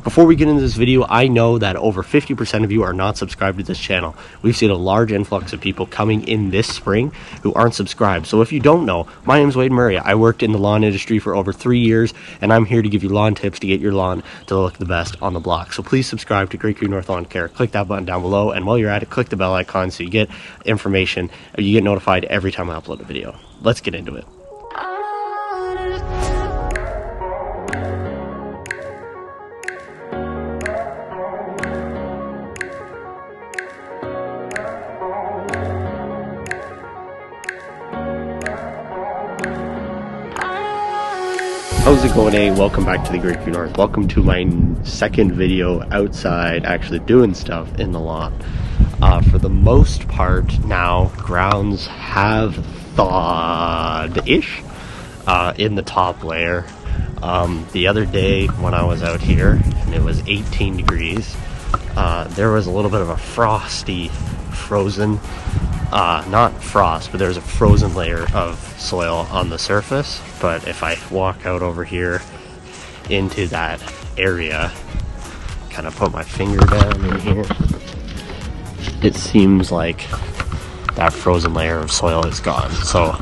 Before we get into this video, I know that over 50% of you are not subscribed to this channel. We've seen a large influx of people coming in this spring who aren't subscribed. So if you don't know, my name is Wade Murray. I worked in the lawn industry for over 3 years, and I'm here to give you lawn tips to get your lawn to look the best on the block. So please subscribe to Raking North Lawn Care. Click that button down below, and while you're at it, click the bell icon so you get information, you get notified every time I upload a video. Let's get into it. How's it going, Welcome back to the Raking North. Welcome to my second video outside actually doing stuff in the lawn. For the most part now, grounds have thawed-ish in the top layer. The other day when I was out here and it was 18 degrees, there was a little bit of a frozen, not frost, but there's a frozen layer of soil on the surface. But if I walk out over here into that area, kind of put my finger down in here, it seems like that frozen layer of soil is gone. So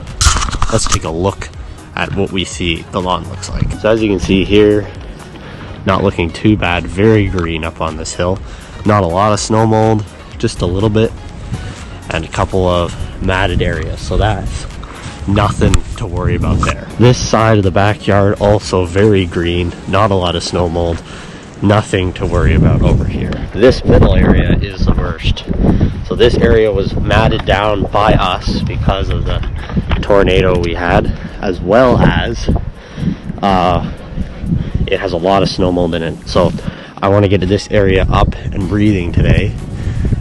let's take a look at what we see the lawn looks like. So as you can see here, not looking too bad, very green up on this hill. Not a lot of snow mold, just a little bit, and a couple of matted areas, so that's nothing to worry about there. This side of the backyard also very green, not a lot of snow mold, nothing to worry about over here. This middle area is the worst. So this area was matted down by us because of the tornado we had, as well as it has a lot of snow mold in it. So I want to get this area up and breathing today.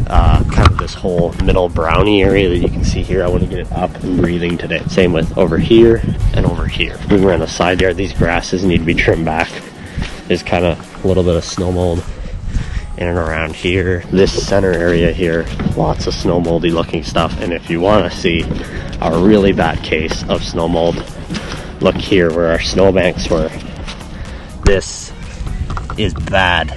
Kind of this whole middle brownie area that you can see here, I want to get it up and breathing today. Same with over here and over here. Moving around the side yard, these grasses need to be trimmed back. There's kind of a little bit of snow mold in and around here. This center area here, lots of snow moldy looking stuff. And if you want to see a really bad case of snow mold, look here where our snowbanks were. This is bad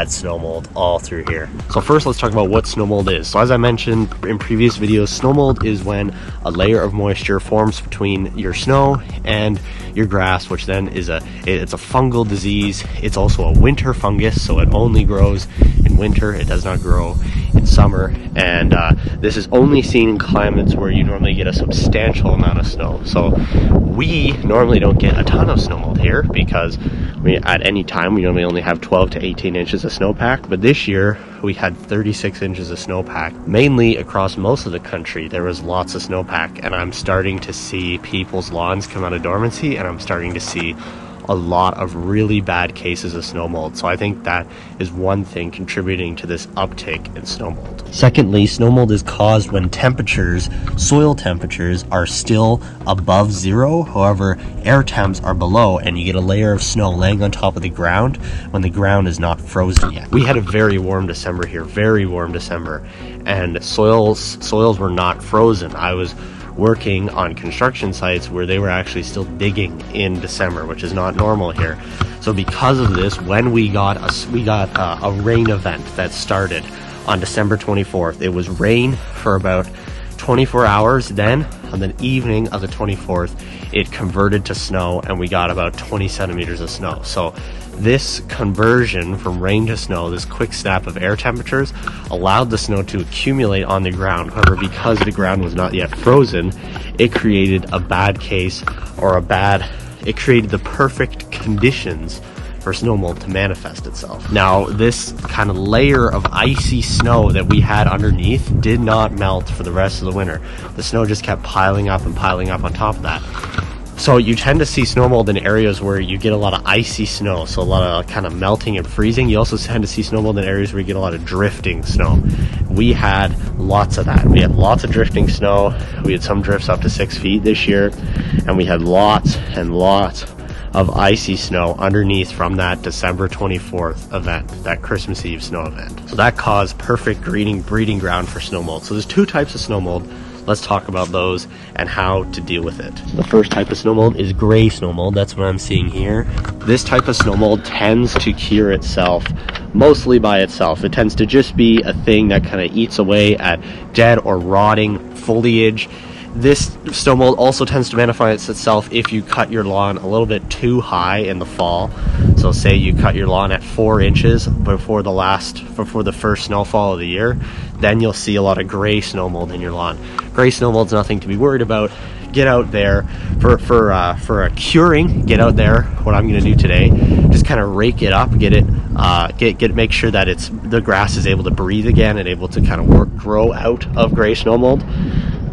snow mold all through here. So first let's talk about what snow mold is. So as I mentioned in previous videos, snow mold is when a layer of moisture forms between your snow and your grass, which then is it's a fungal disease. It's also a winter fungus, so it only grows in winter. It does not grow in summer, and this is only seen in climates where you normally get a substantial amount of snow. So we normally don't get a ton of snow mold here because at any time we normally only have 12 to 18 inches of snowpack, but this year we had 36 inches of snowpack. Mainly across most of the country there was lots of snowpack, and I'm starting to see people's lawns come out of dormancy, and I'm starting to see a lot of really bad cases of snow mold. So I think that is one thing contributing to this uptick in snow mold. Secondly, snow mold is caused when soil temperatures are still above zero. However, air temps are below, and you get a layer of snow laying on top of the ground when the ground is not frozen yet. We had a very warm December here, very warm December, and soils were not frozen. I was working on construction sites where they were actually still digging in December, which is not normal here. So because of this, when we got a rain event that started on December 24th, it was rain for about 24 hours. Then on the evening of the 24th, it converted to snow, and we got about 20 centimeters of snow. So this conversion from rain to snow, this quick snap of air temperatures, allowed the snow to accumulate on the ground. However, because the ground was not yet frozen, it created a bad case, or it created the perfect conditions for snow mold to manifest itself. Now, this kind of layer of icy snow that we had underneath did not melt for the rest of the winter. The snow just kept piling up and piling up on top of that. So you tend to see snow mold in areas where you get a lot of icy snow, so a lot of kind of melting and freezing. You also tend to see snow mold in areas where you get a lot of drifting snow. We had lots of that. We had lots of drifting snow. We had some drifts up to 6 feet this year, and we had lots and lots of icy snow underneath from that December 24th event, that Christmas Eve snow event. So that caused perfect breeding ground for snow mold. So there's two types of snow mold. let's talk about those and how to deal with it. The first type of snow mold is gray snow mold. That's what I'm seeing here. This type of snow mold tends to cure itself mostly by itself. It tends to just be a thing that kind of eats away at dead or rotting foliage. This snow mold also tends to manifest itself if you cut your lawn a little bit too high in the fall. So say you cut your lawn at 4 inches before the first snowfall of the year, then you'll see a lot of gray snow mold in your lawn. Gray snow mold's nothing to be worried about. Get out there for a curing. Get out there. What I'm going to do today, just kind of rake it up, make sure that the grass is able to breathe again and able to kind of grow out of gray snow mold.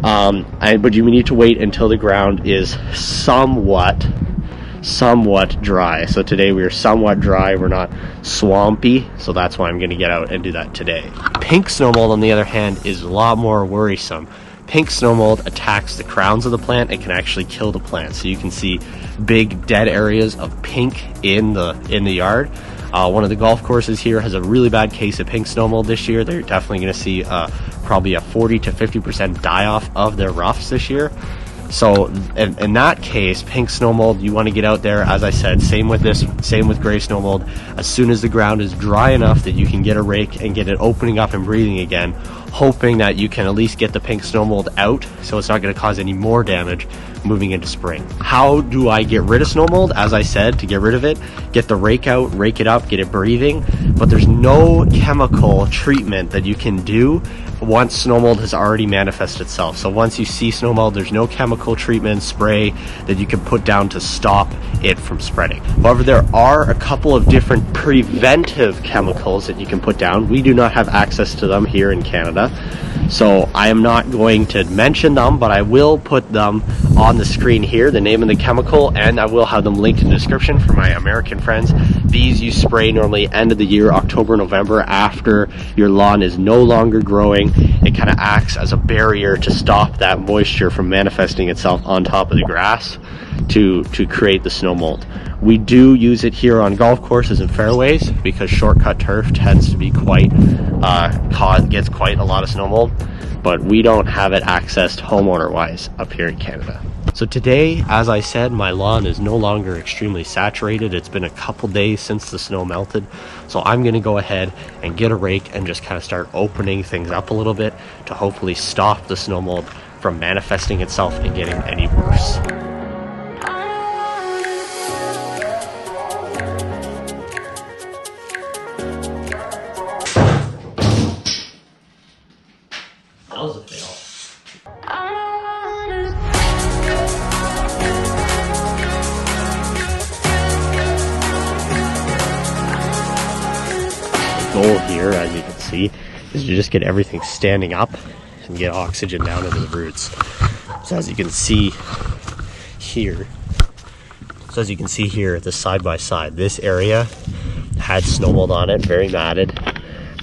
But you need to wait until the ground is somewhat dry. So today we are somewhat dry. We're not swampy, so that's why I'm going to get out and do that today. Pink snow mold, on the other hand, is a lot more worrisome. Pink snow mold attacks the crowns of the plant and can actually kill the plant. So you can see big dead areas of pink in the yard. One of the golf courses here has a really bad case of pink snow mold this year. They're definitely going to see probably a 40 to 50% die-off of their roughs this year. So in that case, pink snow mold, you want to get out there, as I said, same with gray snow mold. As soon as the ground is dry enough that you can get a rake and get it opening up and breathing again, hoping that you can at least get the pink snow mold out so it's not going to cause any more damage moving into spring. How do I get rid of snow mold? As I said, to get rid of it, get the rake out, rake it up, get it breathing, but there's no chemical treatment that you can do once snow mold has already manifested itself. So once you see snow mold, there's no chemical treatment spray that you can put down to stop it from spreading. However, there are a couple of different preventive chemicals that you can put down. We do not have access to them here in Canada, so I am not going to mention them, but I will put them on the screen here, the name of the chemical, and I will have them linked in the description for my American friends. These you spray normally end of the year, October, November, after your lawn is no longer growing. It kind of acts as a barrier to stop that moisture from manifesting itself on top of the grass to create the snow mold. We do use it here on golf courses and fairways because shortcut turf tends to be gets quite a lot of snow mold, but we don't have it accessed homeowner wise up here in Canada. So today, as I said, my lawn is no longer extremely saturated. It's been a couple days since the snow melted, so I'm going to go ahead and get a rake and just kind of start opening things up a little bit to hopefully stop the snow mold from manifesting itself and getting any worse. That was a fail. Goal here, as you can see, is to just get everything standing up and get oxygen down into the roots. So as you can see here, the side by side, this area had snow mold on it, very matted.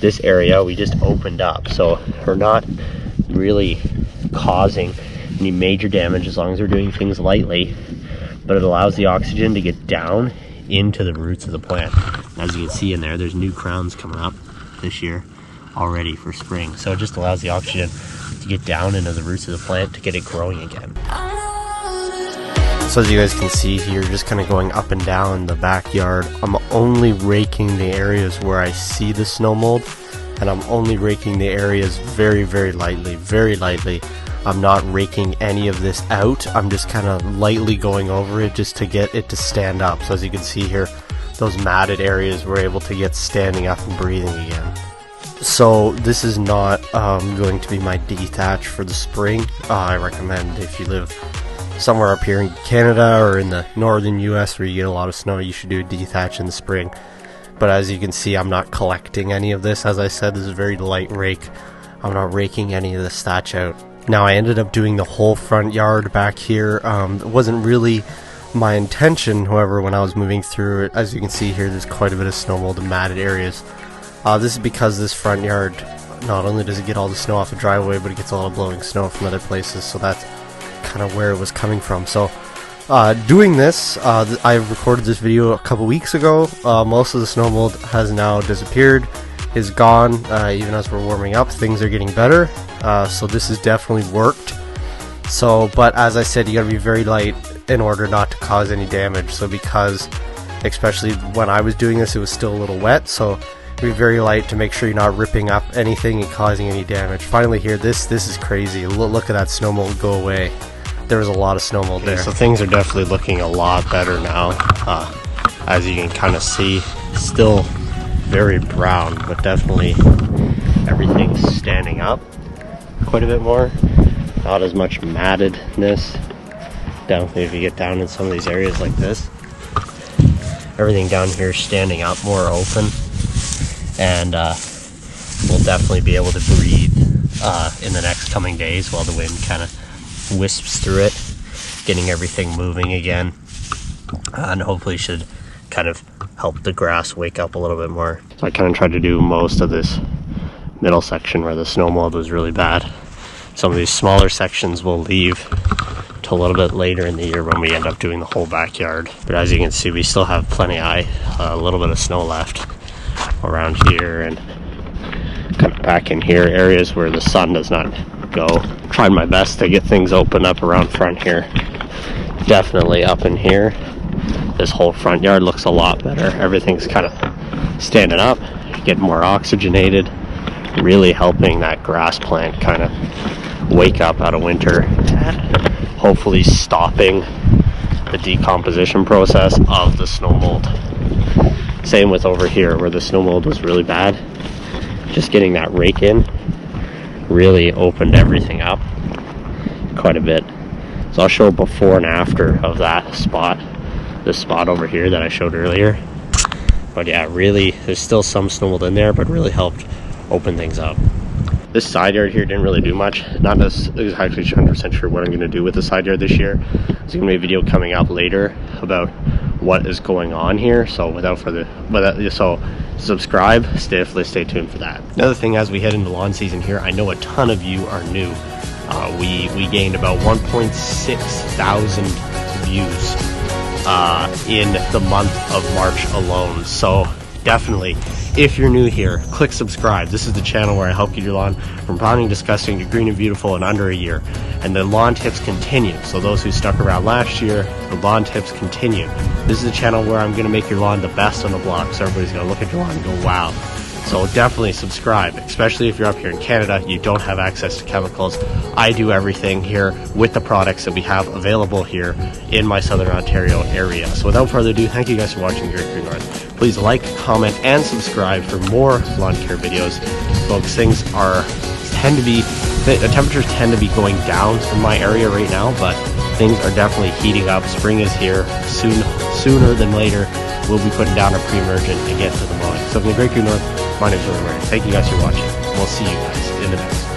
This area we just opened up, so we're not really causing any major damage as long as we're doing things lightly, but it allows the oxygen to get down into the roots of the plant. As you can see in there's new crowns coming up this year already for spring, so it just allows the oxygen to get down into the roots of the plant to get it growing again. So as you guys can see here, just kind of going up and down the backyard, I'm only raking the areas where I see the snow mold, and I'm only raking the areas very, very lightly. I'm not raking any of this out. I'm just kind of lightly going over it just to get it to stand up. So as you can see here, those matted areas were able to get standing up and breathing again. So this is not going to be my dethatch for the spring. I recommend if you live somewhere up here in Canada or in the northern US where you get a lot of snow, you should do a dethatch in the spring. But as you can see, I'm not collecting any of this. As I said, this is a very light rake. I'm not raking any of this thatch out. Now I ended up doing the whole front yard back here. It wasn't really my intention, however, when I was moving through it. As you can see here, there's quite a bit of snow mold and matted areas. This is because this front yard, not only does it get all the snow off the driveway, but it gets a lot of blowing snow from other places, so that's kind of where it was coming from. So doing this, I recorded this video a couple weeks ago. Most of the snow mold has now disappeared, is gone. Even as we're warming up, things are getting better. So this has definitely worked. So, but as I said, you gotta be very light in order not to cause any damage. So because, especially when I was doing this, it was still a little wet, so be very light to make sure you're not ripping up anything and causing any damage. Finally here, this is crazy. Look at that snow mold go away. There was a lot of snow mold there. So things are definitely looking a lot better now. As you can kind of see, still very brown, but definitely everything's standing up quite a bit more. Not as much mattedness. Definitely if you get down in some of these areas like this, everything down here is standing up more open, and we'll definitely be able to breathe in the next coming days while the wind kind of wisps through it, getting everything moving again, and hopefully should kind of help the grass wake up a little bit more. So I kind of tried to do most of this middle section where the snow mold was really bad. Some of these smaller sections we'll leave till a little bit later in the year when we end up doing the whole backyard. But as you can see, we still have plenty a little bit of snow left around here and kind of back in here, areas where the sun does not go. Tried my best to get things open up around front here. Definitely up in here, this whole front yard looks a lot better. Everything's kind of standing up, getting more oxygenated, really helping that grass plant kind of wake up out of winter, hopefully stopping the decomposition process of the snow mold. Same with over here where the snow mold was really bad. Just getting that rake in really opened everything up quite a bit. So I'll show before and after of that spot, this spot over here that I showed earlier. But yeah, really, there's still some snow mold in there, but really helped open things up. This side yard here didn't really do much. Not exactly 100% sure what I'm going to do with the side yard this year. There's going to be a video coming up later about what is going on here. So without further, so subscribe, stay tuned for that. Another thing, as we head into lawn season here, I know a ton of you are new. We gained about 1.6 thousand views in the month of March alone. So definitely, if you're new here, click subscribe. This is the channel where I help get your lawn from brown and disgusting to green and beautiful in under a year. And the lawn tips continue. So those who stuck around last year, the lawn tips continue. This is a channel where I'm going to make your lawn the best on the block. So everybody's going to look at your lawn and go, wow. So definitely subscribe, especially if you're up here in Canada, you don't have access to chemicals. I do everything here with the products that we have available here in my Southern Ontario area. So without further ado, thank you guys for watching here at Green North. Please like, comment, and subscribe for more lawn care videos. Folks, the temperatures tend to be going down in my area right now, but things are definitely heating up. Spring is here sooner than later. We'll be putting down our pre-emergent and get to the mowing. So from the Great Green North, my name is William Raking. Thank you guys for watching. We'll see you guys in the next one.